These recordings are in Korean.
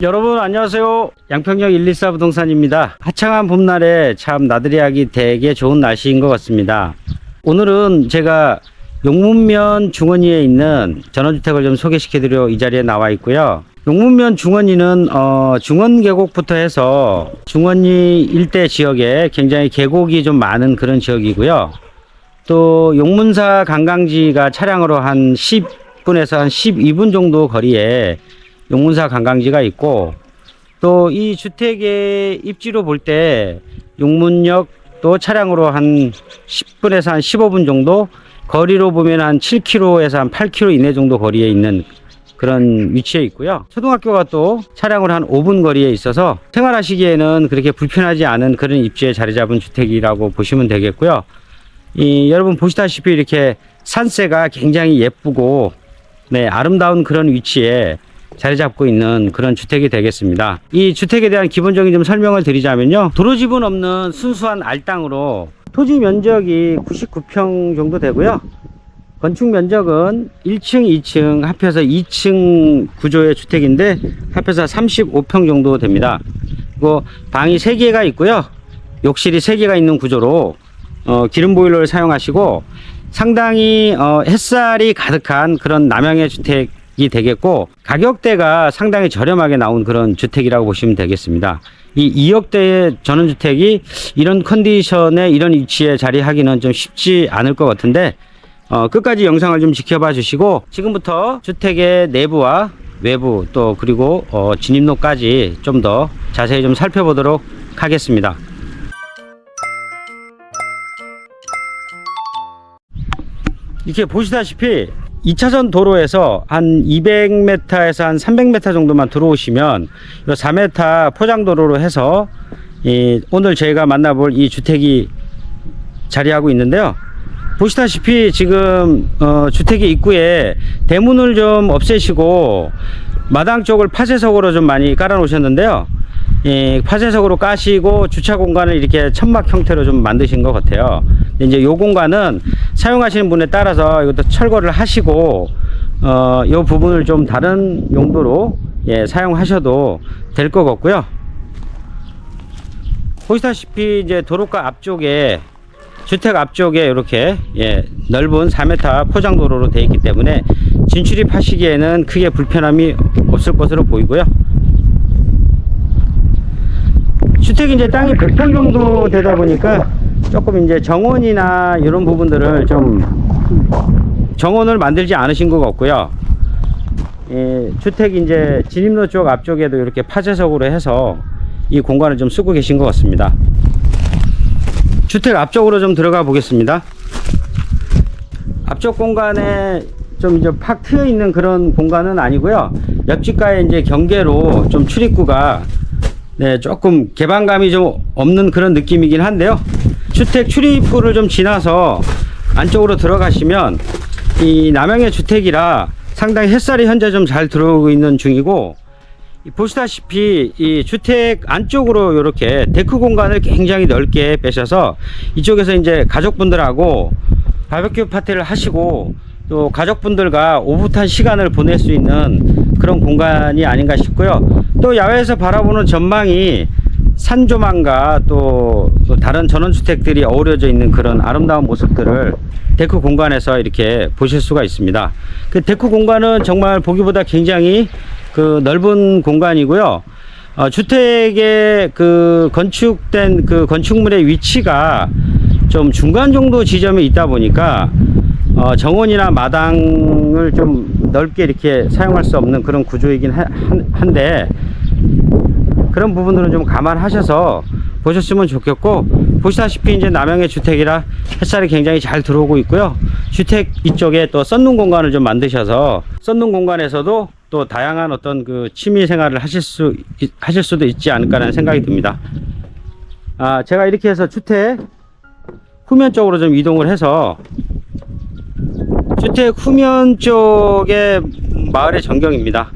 여러분 안녕하세요. 양평역 124 부동산입니다. 화창한 봄날에 참 나들이 하기 되게 좋은 날씨인 것 같습니다. 오늘은 제가 용문면 중원리에 있는 전원주택을 좀 소개시켜 드려 이 자리에 나와 있고요. 용문면 중원리는 중원 계곡부터 해서 중원리 일대 지역에 굉장히 계곡이 좀 많은 그런 지역이고요. 또 용문사 관광지가 차량으로 한 10분에서 한 12분 정도 거리에 용문사 관광지가 있고, 또 이 주택의 입지로 볼 때 용문역 또 차량으로 한 10분에서 한 15분 정도, 거리로 보면 한 7km에서 한 8km 이내 정도 거리에 있는 그런 위치에 있고요. 초등학교가 또 차량으로 한 5분 거리에 있어서 생활하시기에는 그렇게 불편하지 않은 그런 입지에 자리 잡은 주택이라고 보시면 되겠고요. 여러분 보시다시피 이렇게 산세가 굉장히 예쁘고 아름다운 그런 위치에 자리 잡고 있는 그런 주택이 되겠습니다. 이 주택에 대한 기본적인 좀 설명을 드리자면요, 도로지분 없는 순수한 알땅으로 토지 면적이 99평 정도 되고요. 건축 면적은 1층, 2층 합해서 2층 구조의 주택인데 합해서 35평 정도 됩니다. 그리고 방이 3개가 있고요. 욕실이 3개가 있는 구조로 기름 보일러를 사용하시고, 상당히 햇살이 가득한 그런 남향의 주택 이 되겠고, 가격대가 상당히 저렴하게 나온 그런 주택이라고 보시면 되겠습니다. 이 2억대의 전원주택이 이런 컨디션에 이런 위치에 자리하기는 좀 쉽지 않을 것 같은데, 끝까지 영상을 좀 지켜봐 주시고, 지금부터 주택의 내부와 외부 또 그리고 진입로까지 좀 더 자세히 좀 살펴보도록 하겠습니다. 이렇게 보시다시피 2차선 도로에서 한 200m에서 한 300m 정도만 들어오시면 4m 포장도로로 해서 오늘 저희가 만나볼 이 주택이 자리하고 있는데요. 보시다시피 지금 주택의 입구에 대문을 좀 없애시고 마당 쪽을 파쇄석으로 좀 많이 깔아 놓으셨는데요. 파쇄석으로 까시고 주차 공간을 이렇게 천막 형태로 좀 만드신 것 같아요. 이제 요 공간은 사용하시는 분에 따라서 이것도 철거를 하시고 요 부분을 좀 다른 용도로 사용하셔도 될 것 같고요. 보시다시피 이제 도로가 앞쪽에, 주택 앞쪽에 이렇게 넓은 4m 포장도로로 되어 있기 때문에 진출입하시기에는 크게 불편함이 없을 것으로 보이고요. 주택이 이제 땅이 100평 정도 되다 보니까 조금 이제 정원이나 이런 부분들을 좀 정원을 만들지 않으신 것 같고요. 주택 이제 진입로 쪽 앞쪽에도 이렇게 파쇄석으로 해서 이 공간을 좀 쓰고 계신 것 같습니다. 주택 앞쪽으로 좀 들어가 보겠습니다. 앞쪽 공간에 좀 이제 팍 트여 있는 그런 공간은 아니고요. 옆집과의 이제 경계로 좀 출입구가 조금 개방감이 좀 없는 그런 느낌이긴 한데요. 주택 출입구를 좀 지나서 안쪽으로 들어가시면 이 남향의 주택이라 상당히 햇살이 현재 좀 잘 들어오고 있는 중이고, 보시다시피 이 주택 안쪽으로 이렇게 데크 공간을 굉장히 넓게 빼셔서 이쪽에서 이제 가족분들하고 바베큐 파티를 하시고 또 가족분들과 오붓한 시간을 보낼 수 있는 그런 공간이 아닌가 싶고요. 또 야외에서 바라보는 전망이 산조망과 또 다른 전원주택들이 어우러져 있는 그런 아름다운 모습들을 데크 공간에서 이렇게 보실 수가 있습니다. 그 데크 공간은 정말 보기보다 굉장히 그 넓은 공간이고요. 주택의 그 건축된 그 건축물의 위치가 좀 중간 정도 지점에 있다 보니까 정원이나 마당을 좀 넓게 이렇게 사용할 수 없는 그런 구조이긴 한데, 그런 부분들은 좀 감안하셔서 보셨으면 좋겠고, 보시다시피 이제 남향의 주택이라 햇살이 굉장히 잘 들어오고 있고요. 주택 이쪽에 또 썬룸 공간을 좀 만드셔서 썬룸 공간에서도 또 다양한 어떤 그 취미 생활을 하실 수도 있지 않을까라는 생각이 듭니다. 제가 이렇게 해서 주택 후면 쪽으로 좀 이동을 해서 주택 후면 쪽의 마을의 전경입니다.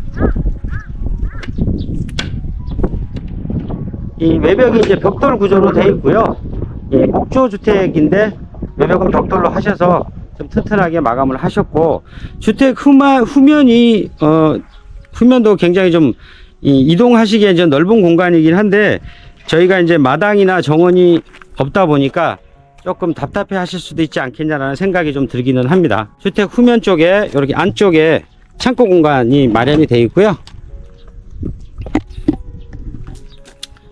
이 외벽이 이제 벽돌 구조로 되어 있고요. 목조 주택인데 외벽은 벽돌로 하셔서 좀 튼튼하게 마감을 하셨고, 주택 후면이 후면도 굉장히 좀 이동하시기에 이제 넓은 공간이긴 한데 저희가 이제 마당이나 정원이 없다 보니까 조금 답답해 하실 수도 있지 않겠냐라는 생각이 좀 들기는 합니다. 주택 후면 쪽에 이렇게 안쪽에 창고 공간이 마련이 되어 있고요.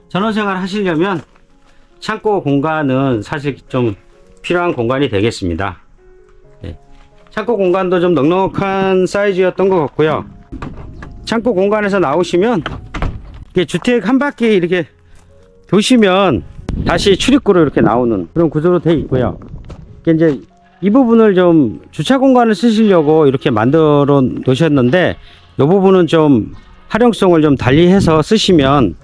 전원생활 하시려면 창고 공간은 사실 좀 필요한 공간이 되겠습니다. 네. 창고 공간도 좀 넉넉한 사이즈였던 것 같고요. 창고 공간에서 나오시면 주택 한 바퀴 이렇게 도시면 다시 출입구로 이렇게 나오는 그런 구조로 되어 있고요. 이제 이 부분을 좀 주차 공간을 쓰시려고 이렇게 만들어 놓으셨는데 이 부분은 좀 활용성을 좀 달리해서 쓰시면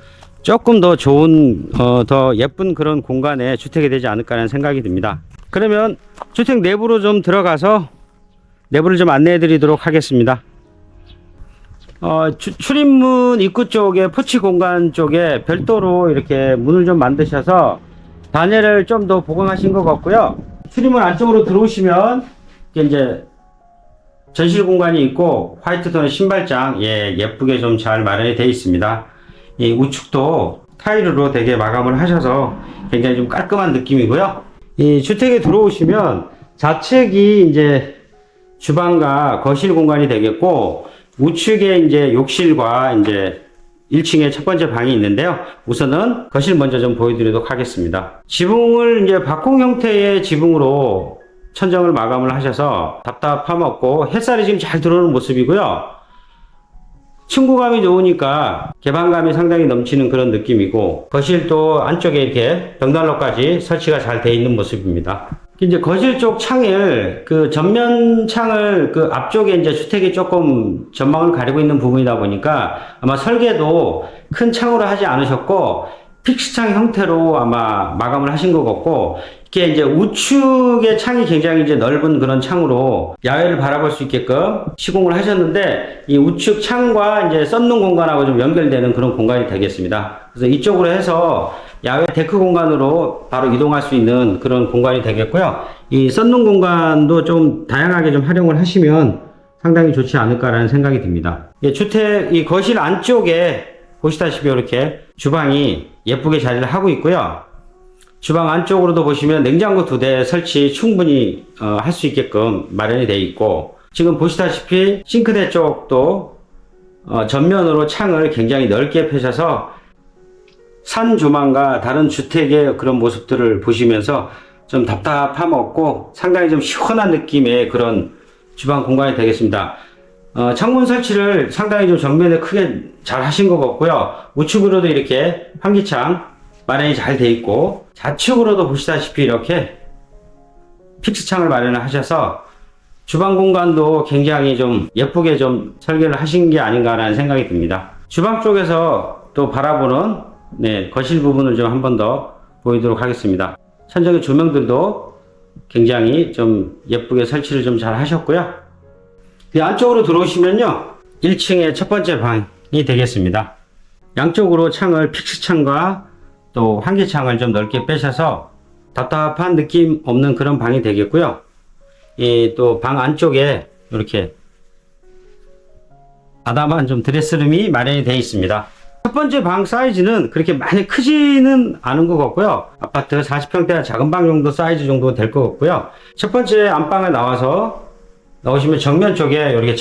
조금 더 좋은 더 예쁜 그런 공간의 주택이 되지 않을까 하는 생각이 듭니다. 그러면 주택 내부로 좀 들어가서 내부를 좀 안내해 드리도록 하겠습니다. 출입문 입구 쪽에 포치 공간 쪽에 별도로 이렇게 문을 좀 만드셔서 단열을 좀 더 보강하신 것 같고요. 출입문 안쪽으로 들어오시면 이제 전실 공간이 있고 화이트 톤의 신발장 예쁘게 좀 잘 마련이 되어 있습니다. 이 우측도 타일로 되게 마감을 하셔서 굉장히 좀 깔끔한 느낌이고요. 이 주택에 들어오시면 좌측이 이제 주방과 거실 공간이 되겠고 우측에 이제 욕실과 이제 1층에 첫 번째 방이 있는데요. 우선은 거실 먼저 좀 보여드리도록 하겠습니다. 지붕을 이제 박공 형태의 지붕으로 천정을 마감을 하셔서 답답함 없고 햇살이 지금 잘 들어오는 모습이고요. 층고감이 좋으니까 개방감이 상당히 넘치는 그런 느낌이고 거실도 안쪽에 이렇게 벽난로까지 설치가 잘 되어 있는 모습입니다. 이제 거실 쪽 창을 전면 창을 앞쪽에 이제 주택이 조금 전망을 가리고 있는 부분이다 보니까 아마 설계도 큰 창으로 하지 않으셨고 픽스창 형태로 아마 마감을 하신 것 같고 이게 이제 우측의 창이 굉장히 이제 넓은 그런 창으로 야외를 바라볼 수 있게끔 시공을 하셨는데 이 우측 창과 이제 썬룸 공간하고 좀 연결되는 그런 공간이 되겠습니다. 그래서 이쪽으로 해서 야외 데크 공간으로 바로 이동할 수 있는 그런 공간이 되겠고요. 이 썬룸 공간도 좀 다양하게 좀 활용을 하시면 상당히 좋지 않을까라는 생각이 듭니다. 주택 이 거실 안쪽에 보시다시피 이렇게 주방이 예쁘게 자리를 하고 있고요. 주방 안쪽으로도 보시면 냉장고 2대 설치 충분히 할 수 있게끔 마련이 되어 있고 지금 보시다시피 싱크대 쪽도 전면으로 창을 굉장히 넓게 펴셔서 산 조망과 다른 주택의 그런 모습들을 보시면서 좀 답답함 없고 상당히 좀 시원한 느낌의 그런 주방 공간이 되겠습니다. 창문 설치를 상당히 좀 정면에 크게 잘 하신 것 같고요. 우측으로도 이렇게 환기창 마련이 잘 되어 있고 좌측으로도 보시다시피 이렇게 픽스창을 마련을 하셔서 주방 공간도 굉장히 좀 예쁘게 좀 설계를 하신 게 아닌가라는 생각이 듭니다. 주방 쪽에서 또 바라보는 거실 부분을 좀 한 번 더 보이도록 하겠습니다. 천정의 조명들도 굉장히 좀 예쁘게 설치를 좀 잘 하셨고요. 이 안쪽으로 들어오시면요 1층의 첫 번째 방이 되겠습니다. 양쪽으로 창을 픽스창과 또 환기창을 좀 넓게 빼셔서 답답한 느낌 없는 그런 방이 되겠고요. 또 방 안쪽에 이렇게 아담한 좀 드레스룸이 마련이 되어 있습니다. 첫 번째 방 사이즈는 그렇게 많이 크지는 않은 것 같고요. 아파트 40평대 작은 방 정도 사이즈 정도 될 것 같고요. 첫 번째 안방에 나오시면 정면 쪽에 이렇게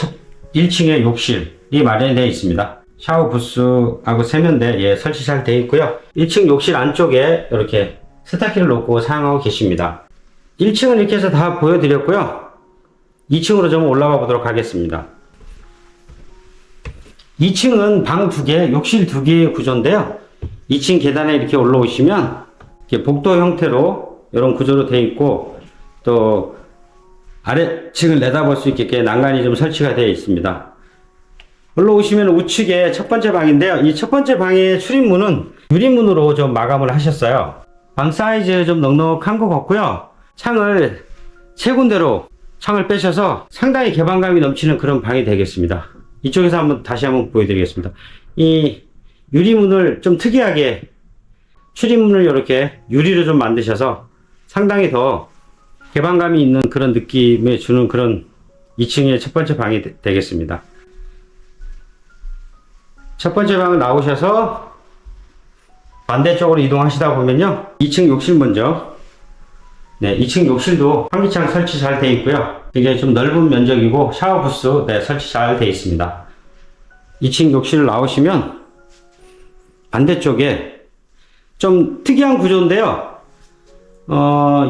1층에 욕실이 마련이 되어 있습니다. 샤워 부스하고 세면대 설치 잘 되어 있고요. 1층 욕실 안쪽에 이렇게 세탁기를 놓고 사용하고 계십니다. 1층은 이렇게 해서 다 보여드렸고요. 2층으로 좀 올라가 보도록 하겠습니다. 2층은 방 2개, 욕실 2개의 구조인데요. 2층 계단에 이렇게 올라오시면 이렇게 복도 형태로 이런 구조로 되어 있고 또 아래층을 내다볼 수 있게 난간이 좀 설치가 되어 있습니다. 올라오시면 우측에 첫 번째 방인데요. 이 첫 번째 방의 출입문은 유리문으로 좀 마감을 하셨어요. 방 사이즈 좀 넉넉한 것 같고요. 창을 3군데로 창을 빼셔서 상당히 개방감이 넘치는 그런 방이 되겠습니다. 이쪽에서 다시 한번 보여드리겠습니다. 이 유리문을 좀 특이하게 출입문을 이렇게 유리로 좀 만드셔서 상당히 더 개방감이 있는 그런 느낌을 주는 그런 2층의 첫 번째 방이 되겠습니다. 첫 번째 방을 나오셔서 반대쪽으로 이동하시다 보면요, 2층 욕실 먼저. 네, 2층 욕실도 환기창 설치 잘 되어 있고요. 굉장히 좀 넓은 면적이고 샤워 부스 네, 설치 잘 되어 있습니다. 2층 욕실 나오시면 반대쪽에 좀 특이한 구조인데요.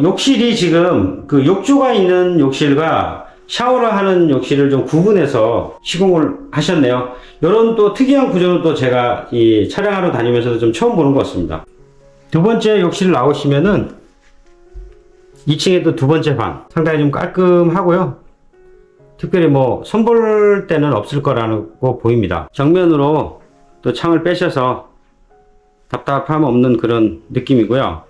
욕실이 지금 그 욕조가 있는 욕실과 샤워를 하는 욕실을 좀 구분해서 시공을 하셨네요. 이런 또 특이한 구조는 또 제가 이 촬영하러 다니면서도 좀 처음 보는 것 같습니다. 두 번째 욕실 나오시면은 2층에도 두 번째 방 상당히 좀 깔끔하고요. 특별히 뭐 손볼 데는 없을 거라고 보입니다. 정면으로 또 창을 빼셔서 답답함 없는 그런 느낌이고요.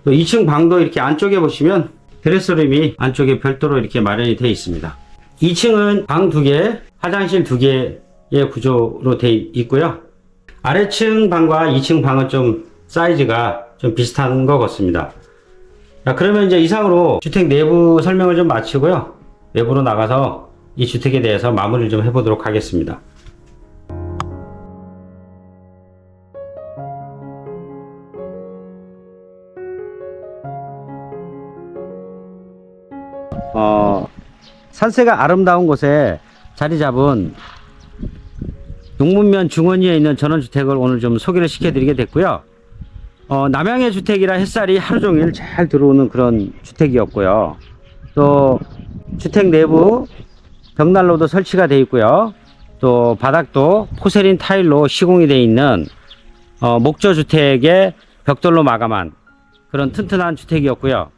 또 2층 방도 이렇게 안쪽에 보시면 드레스룸이 안쪽에 별도로 이렇게 마련이 되어 있습니다. 2층은 방 2개, 화장실 2개의 구조로 되어 있고요. 아래층 방과 2층 방은 좀 사이즈가 좀 비슷한 것 같습니다. 자, 그러면 이제 이상으로 주택 내부 설명을 좀 마치고요. 외부로 나가서 이 주택에 대해서 마무리를 좀 해보도록 하겠습니다. 산세가 아름다운 곳에 자리 잡은 용문면 중원리에 있는 전원주택을 오늘 좀 소개를 시켜드리게 됐고요. 남향의 주택이라 햇살이 하루 종일 잘 들어오는 그런 주택이었고요. 또 주택 내부 벽난로도 설치가 되어 있고요. 또 바닥도 포세린 타일로 시공이 되어 있는 목조주택의 벽돌로 마감한 그런 튼튼한 주택이었고요.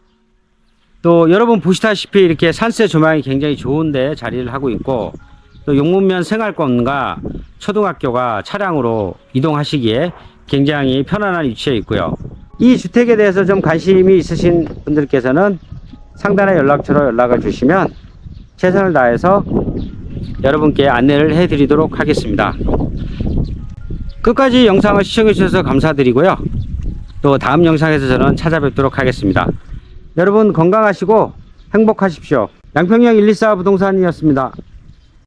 또 여러분 보시다시피 이렇게 산세 조망이 굉장히 좋은데 자리를 하고 있고, 또 용문면 생활권과 초등학교가 차량으로 이동하시기에 굉장히 편안한 위치에 있고요. 이 주택에 대해서 좀 관심이 있으신 분들께서는 상단의 연락처로 연락을 주시면 최선을 다해서 여러분께 안내를 해 드리도록 하겠습니다. 끝까지 영상을 시청해 주셔서 감사드리고요. 또 다음 영상에서 저는 찾아뵙도록 하겠습니다. 여러분 건강하시고 행복하십시오. 양평역 124 부동산이었습니다.